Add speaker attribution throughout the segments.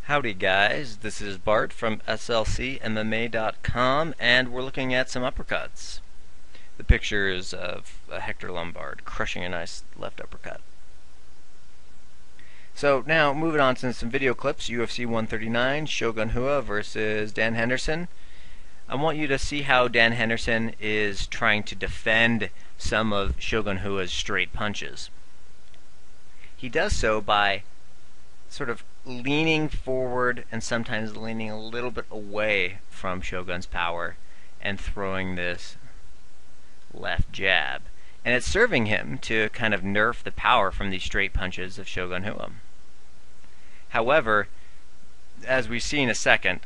Speaker 1: Howdy guys, this is Bart from slcmma.com and we're looking at some uppercuts. The picture is of Hector Lombard crushing a nice left uppercut. So now moving on to some video clips, UFC 139, Shogun Rua versus Dan Henderson. I want you to see how Dan Henderson is trying to defend some of Shogun Rua's straight punches. He does so by sort of leaning forward and sometimes leaning a little bit away from Shogun's power and throwing this left jab. And it's serving him to kind of nerf the power from these straight punches of Shogun Rua. However, as we see in a second,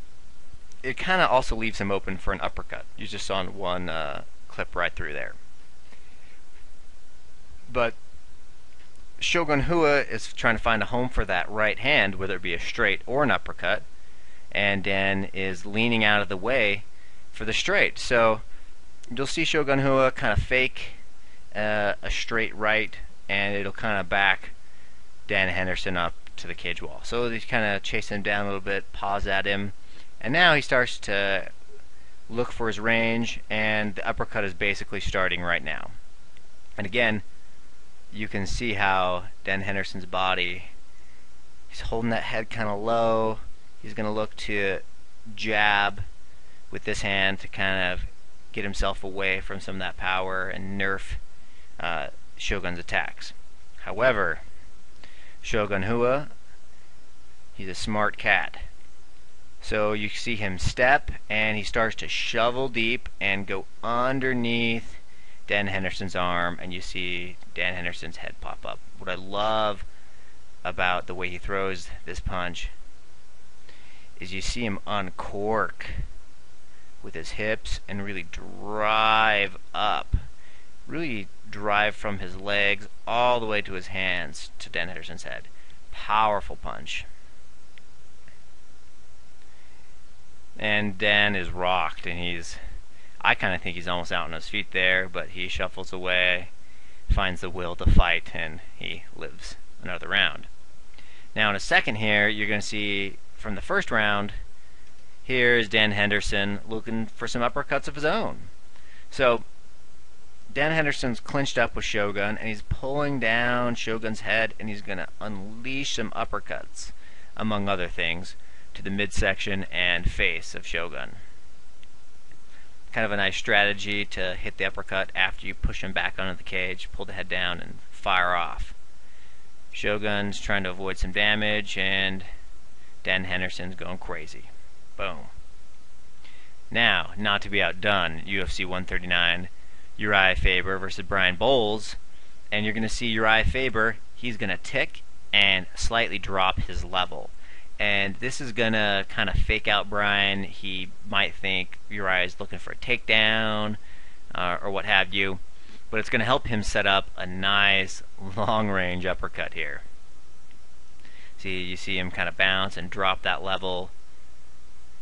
Speaker 1: it kind of also leaves him open for an uppercut. You just saw one clip right through there. But Shogun Rua is trying to find a home for that right hand, whether it be a straight or an uppercut, and Dan is leaning out of the way for the straight. So you'll see Shogun Rua kind of fake a straight right, and it'll kind of back Dan Henderson up to the cage wall. So he's kind of chasing him down a little bit, paws at him, and now he starts to look for his range, and the uppercut is basically starting right now. And again, you can see how Dan Henderson's body, he's holding that head kind of low. He's going to look to jab with this hand to kind of get himself away from some of that power and nerf Shogun's attacks. However, Shogun Rua, he's a smart cat. So you see him step and he starts to shovel deep and go underneath Dan Henderson's arm, and you see Dan Henderson's head pop up. What I love about the way he throws this punch is you see him uncork with his hips and really drive up. Really drive from his legs all the way to his hands to Dan Henderson's head. Powerful punch. And Dan is rocked, and I kind of think he's almost out on his feet there, but he shuffles away, finds the will to fight, and he lives another round. Now in a second here, you're going to see from the first round, here's Dan Henderson looking for some uppercuts of his own. So Dan Henderson's clinched up with Shogun, and he's pulling down Shogun's head, and he's going to unleash some uppercuts, among other things, to the midsection and face of Shogun. Kind of a nice strategy to hit the uppercut after you push him back onto the cage, pull the head down, and fire off. Shogun's trying to avoid some damage, and Dan Henderson's going crazy. Boom. Now, not to be outdone, UFC 139, Uriah Faber versus Brian Bowles, and you're going to see Uriah Faber, he's going to tick and slightly drop his level. And this is going to kind of fake out Brian. He might think Uriah is looking for a takedown or what have you. But it's going to help him set up a nice long-range uppercut here. See, you see him kind of bounce and drop that level.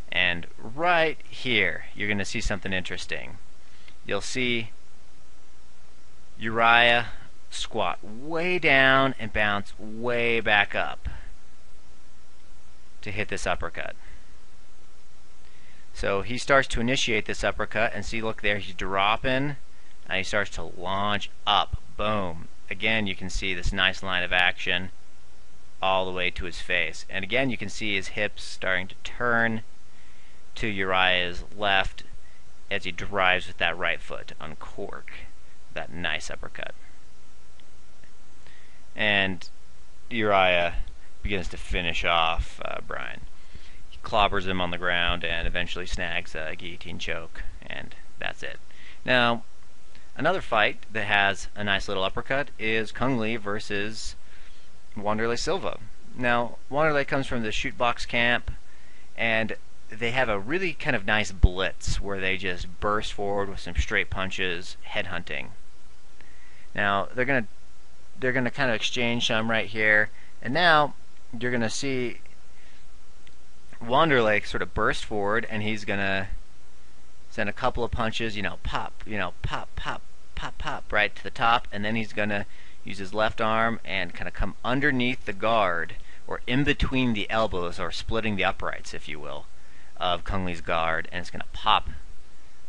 Speaker 1: And right here, you're going to see something interesting. You'll see Uriah squat way down and bounce way back up to hit this uppercut. So he starts to initiate this uppercut, and see, look there, he's dropping, and he starts to launch up. Boom. Again, you can see this nice line of action all the way to his face. And again, you can see his hips starting to turn to Uriah's left as he drives with that right foot to uncork that nice uppercut. And Uriah begins to finish off Brian. He clobbers him on the ground and eventually snags a guillotine choke, and that's it. Now, another fight that has a nice little uppercut is Kung Lee versus Wanderlei Silva. Now, Wanderlei comes from the shoot box camp, and they have a really kind of nice blitz where they just burst forward with some straight punches, headhunting. Now, they're gonna kind of exchange some right here, and now you're going to see Wanderlei sort of burst forward, and he's going to send a couple of punches, pop, pop, pop, pop, pop, right to the top, and then he's going to use his left arm and kind of come underneath the guard or in between the elbows, or splitting the uprights, if you will, of Kung Lee's guard, and it's going to pop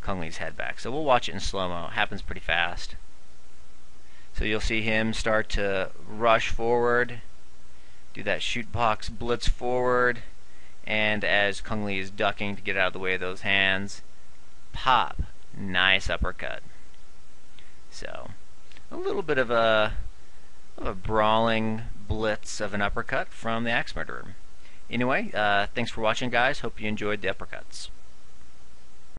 Speaker 1: Kung Lee's head back. So we'll watch it in slow-mo. It happens pretty fast. So you'll see him start to rush forward, do that shoot box blitz forward, and as Kung Lee is ducking to get out of the way of those hands, pop, nice uppercut. So a little bit of a brawling blitz of an uppercut from the Axe Murderer. Anyway, thanks for watching, guys. Hope you enjoyed the uppercuts.